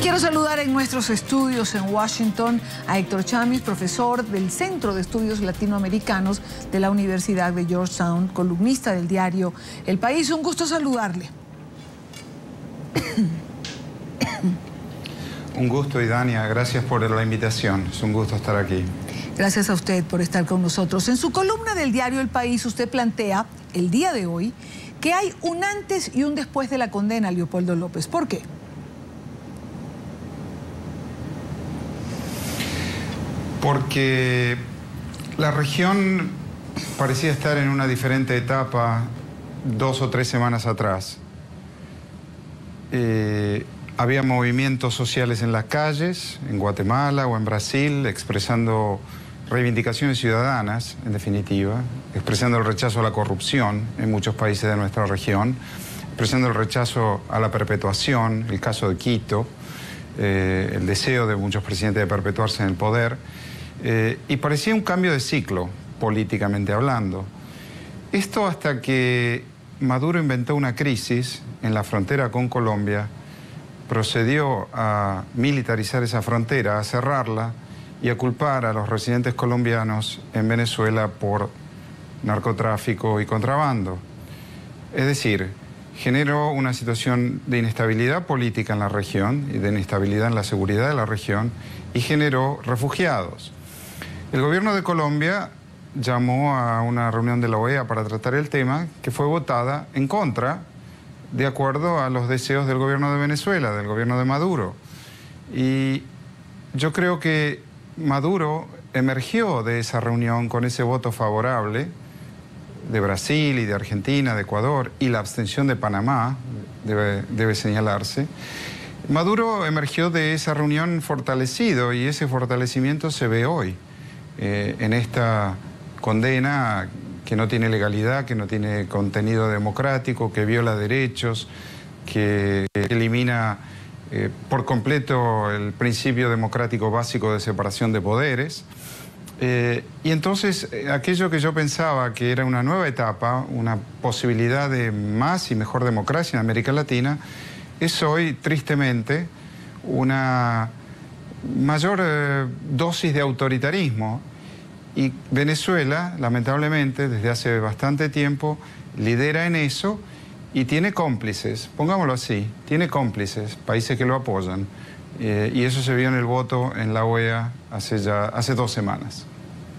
Quiero saludar en nuestros estudios en Washington a Héctor Chamis, profesor del Centro de Estudios Latinoamericanos de la Universidad de Georgetown, columnista del diario El País. Un gusto saludarle. Un gusto, Idania. Gracias por la invitación. Es un gusto estar aquí. Gracias a usted por estar con nosotros. En su columna del diario El País, usted plantea el día de hoy que hay un antes y un después de la condena a Leopoldo López. ¿Por qué? Porque la región parecía estar en una diferente etapa 2 o 3 semanas atrás. Había movimientos sociales en las calles, en Guatemala o en Brasil, expresando reivindicaciones ciudadanas, en definitiva, expresando el rechazo a la corrupción en muchos países de nuestra región, expresando el rechazo a la perpetuación, el caso de Quito, el deseo de muchos presidentes de perpetuarse en el poder, y parecía un cambio de ciclo, políticamente hablando. Esto hasta que Maduro inventó una crisis en la frontera con Colombia, procedió a militarizar esa frontera, a cerrarla y a culpar a los residentes colombianos en Venezuela por narcotráfico y contrabando. Es decir, generó una situación de inestabilidad política en la región y de inestabilidad en la seguridad de la región y generó refugiados. El gobierno de Colombia llamó a una reunión de la OEA para tratar el tema, que fue votada en contra, de acuerdo a los deseos del gobierno de Venezuela, del gobierno de Maduro. Y yo creo que Maduro emergió de esa reunión con ese voto favorable de Brasil y de Argentina, de Ecuador, y la abstención de Panamá, debe señalarse. Maduro emergió de esa reunión fortalecido y ese fortalecimiento se ve hoy en esta condena que no tiene legalidad, que no tiene contenido democrático, que viola derechos, que elimina por completo el principio democrático básico de separación de poderes. Y entonces aquello que yo pensaba que era una nueva etapa, una posibilidad de más y mejor democracia en América Latina, es hoy, tristemente, una mayor dosis de autoritarismo. Y Venezuela, lamentablemente, desde hace bastante tiempo, lidera en eso y tiene cómplices, pongámoslo así, tiene cómplices, países que lo apoyan. Y eso se vio en el voto en la OEA hace 2 semanas.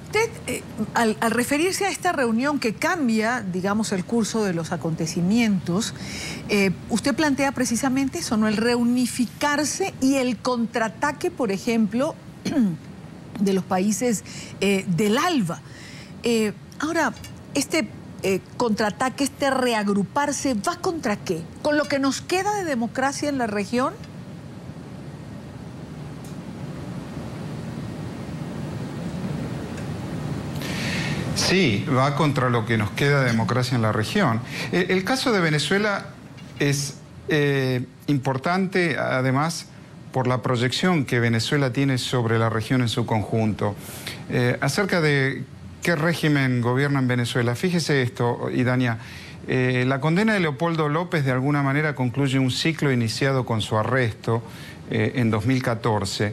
Usted, al referirse a esta reunión que cambia, digamos, el curso de los acontecimientos, usted plantea precisamente eso, ¿no? El reunificarse y el contraataque, por ejemplo, de los países del ALBA. Ahora, este contraataque, este reagruparse, ¿va contra qué? ¿Con lo que nos queda de democracia en la región? Sí, va contra lo que nos queda de democracia en la región. El caso de Venezuela es importante, además, por la proyección que Venezuela tiene sobre la región en su conjunto. Acerca de qué régimen gobierna en Venezuela, fíjese esto, Idania, la condena de Leopoldo López de alguna manera concluye un ciclo iniciado con su arresto en 2014.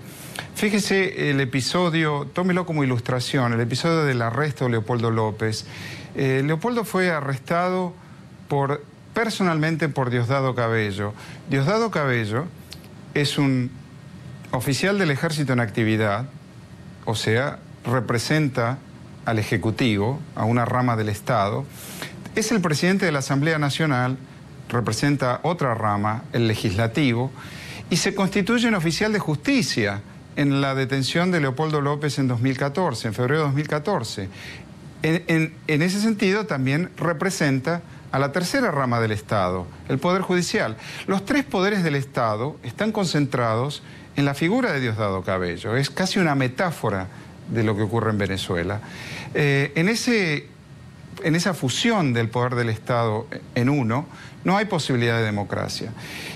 Fíjese el episodio, tómelo como ilustración, el episodio del arresto de Leopoldo López. Leopoldo fue arrestado personalmente por Diosdado Cabello. Diosdado Cabello es un oficial del ejército en actividad, o sea, representa al Ejecutivo, a una rama del Estado. Es el presidente de la Asamblea Nacional, representa otra rama, el Legislativo, y se constituye en oficial de justicia en la detención de Leopoldo López en 2014, en febrero de 2014. En ese sentido también representa a la tercera rama del Estado, el Poder Judicial. Los 3 poderes del Estado están concentrados en la figura de Diosdado Cabello. Es casi una metáfora de lo que ocurre en Venezuela. En esa fusión del poder del Estado en uno, no hay posibilidad de democracia.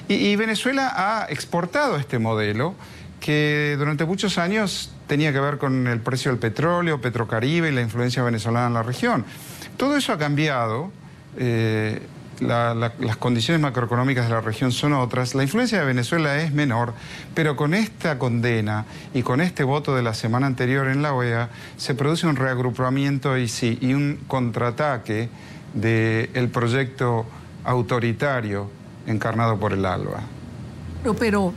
Y Venezuela ha exportado este modelo que durante muchos años tenía que ver con el precio del petróleo, Petrocaribe y la influencia venezolana en la región. Todo eso ha cambiado las condiciones macroeconómicas de la región son otras. La influencia de Venezuela es menor, pero con esta condena y con este voto de la semana anterior en la OEA se produce un reagrupamiento y un contraataque del proyecto autoritario encarnado por el ALBA. Pero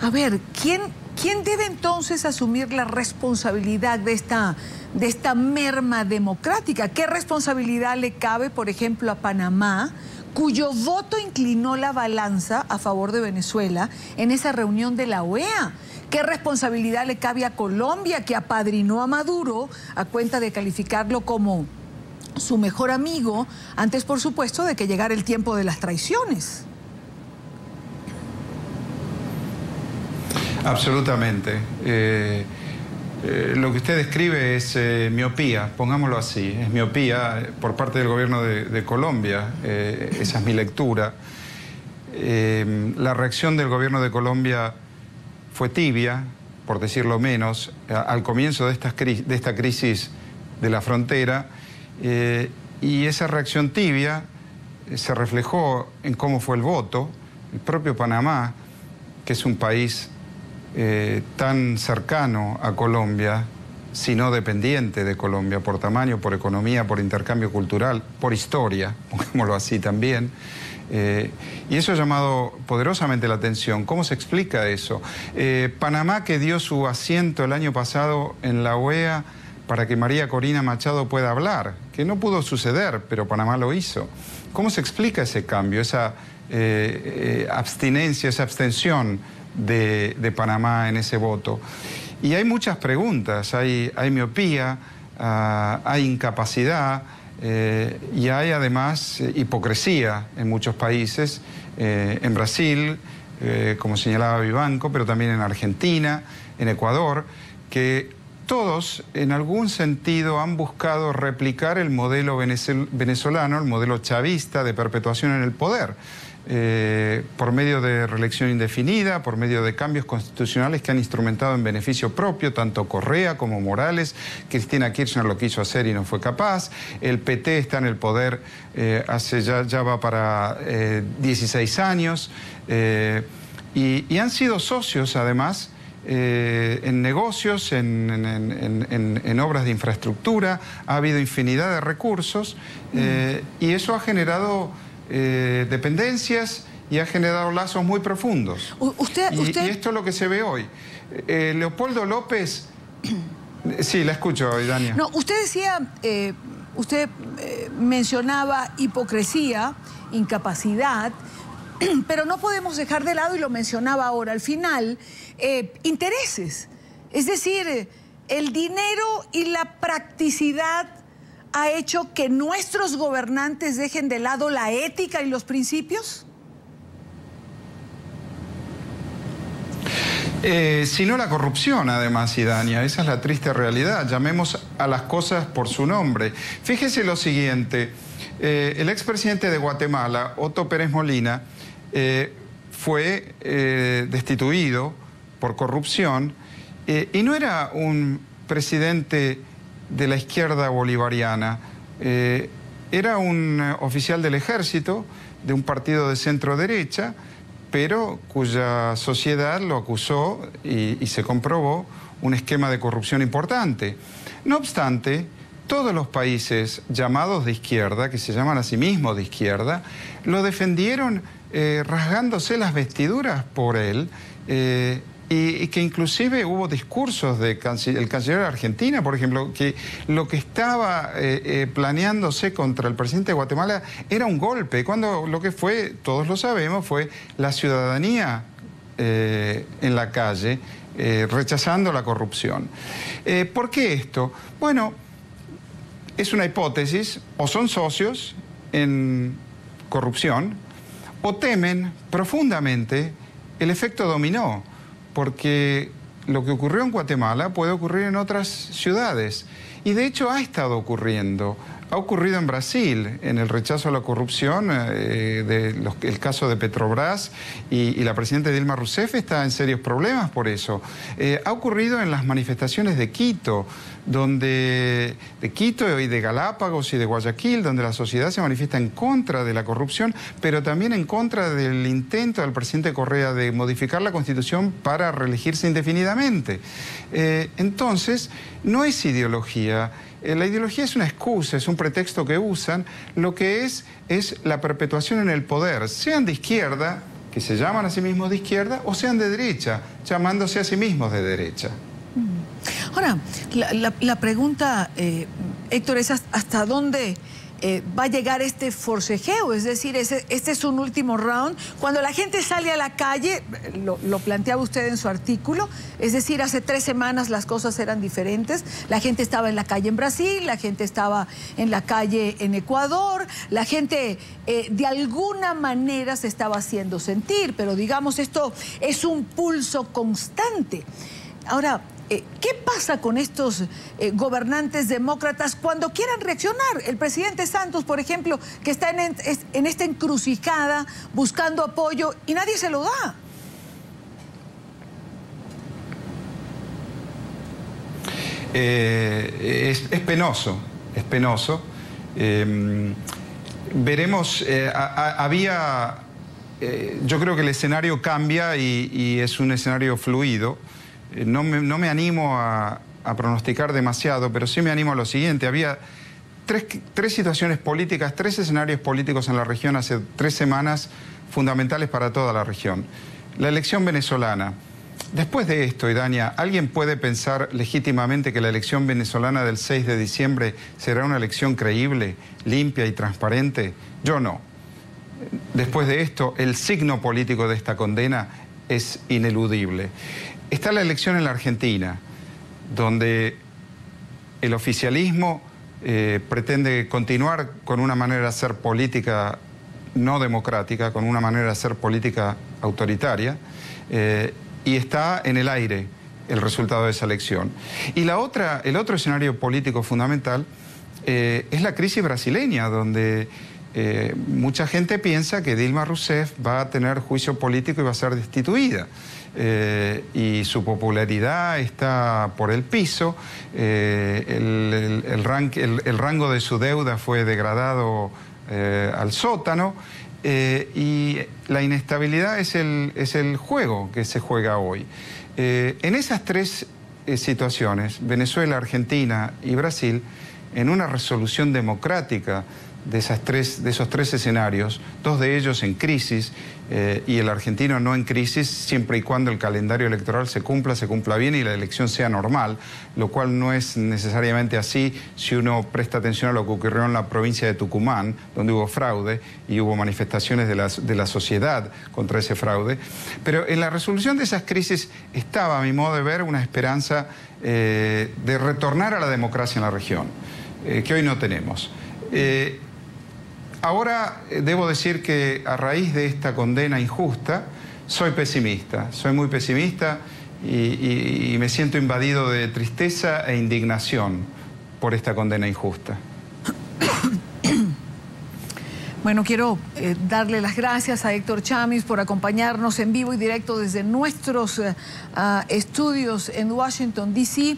a ver, ¿quién debe entonces asumir la responsabilidad de esta merma democrática? ¿Qué responsabilidad le cabe, por ejemplo, a Panamá, cuyo voto inclinó la balanza a favor de Venezuela en esa reunión de la OEA? ¿Qué responsabilidad le cabe a Colombia, que apadrinó a Maduro a cuenta de calificarlo como su mejor amigo, antes, por supuesto, de que llegara el tiempo de las traiciones? Absolutamente. Lo que usted describe es miopía, pongámoslo así, es miopía por parte del gobierno de Colombia, esa es mi lectura. La reacción del gobierno de Colombia fue tibia, por decirlo menos, al comienzo de esta crisis de la frontera, y esa reacción tibia se reflejó en cómo fue el voto. El propio Panamá, que es un país tan cercano a Colombia, si no dependiente de Colombia, por tamaño, por economía, por intercambio cultural, por historia, pongámoslo así también. Y eso ha llamado poderosamente la atención. ¿Cómo se explica eso? Panamá, que dio su asiento el año pasado en la OEA para que María Corina Machado pueda hablar, que no pudo suceder, pero Panamá lo hizo. ¿Cómo se explica ese cambio, esa abstinencia, esa abstención de Panamá en ese voto? Y hay muchas preguntas, hay miopía, hay incapacidad y hay además hipocresía en muchos países, en Brasil, como señalaba Vivanco, pero también en Argentina, en Ecuador, que todos en algún sentido han buscado replicar el modelo venezolano, el modelo chavista de perpetuación en el poder. Por medio de reelección indefinida, por medio de cambios constitucionales que han instrumentado en beneficio propio, tanto Correa como Morales. Cristina Kirchner lo quiso hacer y no fue capaz. El PT está en el poder ya va para 16 años. Y han sido socios, además, en negocios, en obras de infraestructura. Ha habido infinidad de recursos y eso ha generado dependencias y ha generado lazos muy profundos. Y esto es lo que se ve hoy. Leopoldo López... Sí, la escucho, Dania. No, usted decía, usted mencionaba hipocresía, incapacidad, pero no podemos dejar de lado, y lo mencionaba ahora al final, intereses. Es decir, el dinero y la practicidad ha hecho que nuestros gobernantes dejen de lado la ética y los principios. Sino la corrupción, además, Idania. Esa es la triste realidad. Llamemos a las cosas por su nombre. Fíjese lo siguiente. El expresidente de Guatemala, Otto Pérez Molina, fue destituido por corrupción y no era un presidente de la izquierda bolivariana, era un oficial del ejército de un partido de centro derecha, pero cuya sociedad lo acusó y se comprobó un esquema de corrupción importante. No obstante, todos los países llamados de izquierda, que se llaman a sí mismos de izquierda, lo defendieron rasgándose las vestiduras por él, y que inclusive hubo discursos del canciller de Argentina, por ejemplo, que lo que estaba planeándose contra el presidente de Guatemala era un golpe, cuando lo que fue, todos lo sabemos, fue la ciudadanía en la calle rechazando la corrupción. ¿Por qué esto? Bueno, es una hipótesis: o son socios en corrupción o temen profundamente el efecto dominó, porque lo que ocurrió en Guatemala puede ocurrir en otras ciudades. Y de hecho ha estado ocurriendo. Ha ocurrido en Brasil, en el rechazo a la corrupción, el caso de Petrobras y la presidenta Dilma Rousseff está en serios problemas por eso. Ha ocurrido en las manifestaciones de Quito, de Quito y de Galápagos y de Guayaquil, donde la sociedad se manifiesta en contra de la corrupción, pero también en contra del intento del presidente Correa de modificar la Constitución para reelegirse indefinidamente. Entonces, no es ideología. La ideología es una excusa, es un pretexto que usan. Lo que es la perpetuación en el poder, sean de izquierda, que se llaman a sí mismos de izquierda, o sean de derecha, llamándose a sí mismos de derecha. Ahora, la pregunta, Héctor, es hasta dónde va a llegar este forcejeo, es decir, este es un último round. Cuando la gente sale a la calle, lo planteaba usted en su artículo, es decir, hace 3 semanas las cosas eran diferentes, la gente estaba en la calle en Brasil, la gente estaba en la calle en Ecuador, la gente de alguna manera se estaba haciendo sentir, pero digamos, esto es un pulso constante. Ahora, ¿qué pasa con estos gobernantes demócratas cuando quieran reaccionar? El presidente Santos, por ejemplo, que está en esta encrucijada buscando apoyo y nadie se lo da. Es penoso, es penoso. Veremos, yo creo que el escenario cambia y es un escenario fluido. No me animo a pronosticar demasiado, pero sí me animo a lo siguiente. Había tres situaciones políticas, 3 escenarios políticos en la región hace 3 semanas fundamentales para toda la región. La elección venezolana. Después de esto, Idania, ¿alguien puede pensar legítimamente que la elección venezolana del 6 de diciembre será una elección creíble, limpia y transparente? Yo no. Después de esto, el signo político de esta condena es ineludible. Está la elección en la Argentina, donde el oficialismo pretende continuar con una manera de hacer política no democrática, con una manera de hacer política autoritaria, y está en el aire el resultado de esa elección. Y el otro escenario político fundamental es la crisis brasileña, donde mucha gente piensa que Dilma Rousseff va a tener juicio político y va a ser destituida. Y su popularidad está por el piso, el rango de su deuda fue degradado al sótano, y la inestabilidad es el juego que se juega hoy. En esas 3 situaciones, Venezuela, Argentina y Brasil, en una resolución democrática de esos 3 escenarios, 2 de ellos en crisis y el argentino no en crisis, siempre y cuando el calendario electoral se cumpla bien y la elección sea normal, lo cual no es necesariamente así si uno presta atención a lo que ocurrió en la provincia de Tucumán, donde hubo fraude y hubo manifestaciones de la sociedad contra ese fraude. Pero en la resolución de esas crisis estaba, a mi modo de ver, una esperanza de retornar a la democracia en la región, que hoy no tenemos. Ahora debo decir que a raíz de esta condena injusta soy pesimista, soy muy pesimista y me siento invadido de tristeza e indignación por esta condena injusta. Bueno, quiero darle las gracias a Héctor Chamiz por acompañarnos en vivo y directo desde nuestros estudios en Washington, D.C.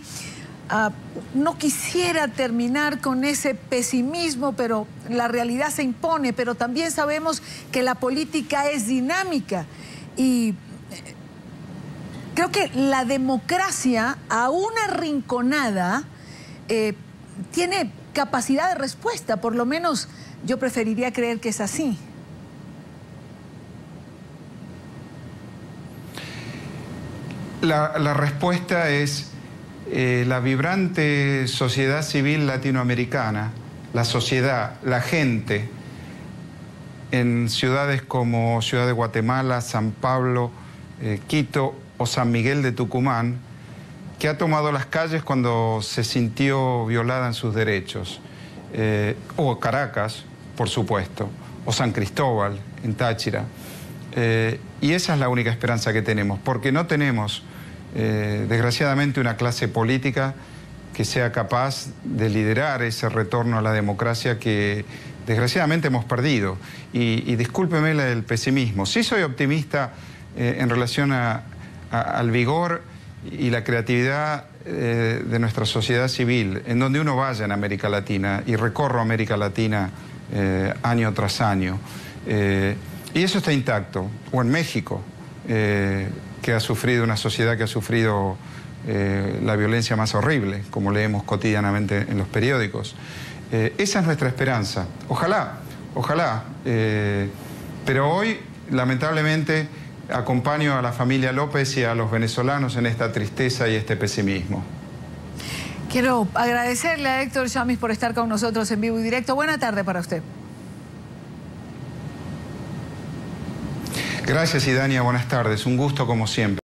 No quisiera terminar con ese pesimismo, pero la realidad se impone, pero también sabemos que la política es dinámica y creo que la democracia, aún arrinconada, tiene capacidad de respuesta, por lo menos yo preferiría creer que es así. La respuesta es la vibrante sociedad civil latinoamericana, la sociedad, la gente, en ciudades como Ciudad de Guatemala, San Pablo, Quito o San Miguel de Tucumán, que ha tomado las calles cuando se sintió violada en sus derechos, o Caracas, por supuesto, o San Cristóbal, en Táchira. Y esa es la única esperanza que tenemos, porque no tenemos, desgraciadamente, una clase política que sea capaz de liderar ese retorno a la democracia que desgraciadamente hemos perdido. Y discúlpeme el pesimismo. Sí soy optimista en relación al vigor y la creatividad de nuestra sociedad civil, en donde uno vaya en América Latina, y recorro América Latina año tras año. Y eso está intacto. O en México, que ha sufrido, una sociedad que ha sufrido la violencia más horrible, como leemos cotidianamente en los periódicos. Esa es nuestra esperanza. Ojalá, ojalá. Pero hoy, lamentablemente, acompaño a la familia López y a los venezolanos en esta tristeza y este pesimismo. Quiero agradecerle a Héctor Chamiz por estar con nosotros en vivo y directo. Buena tarde para usted. Gracias, Idania. Buenas tardes. Un gusto como siempre.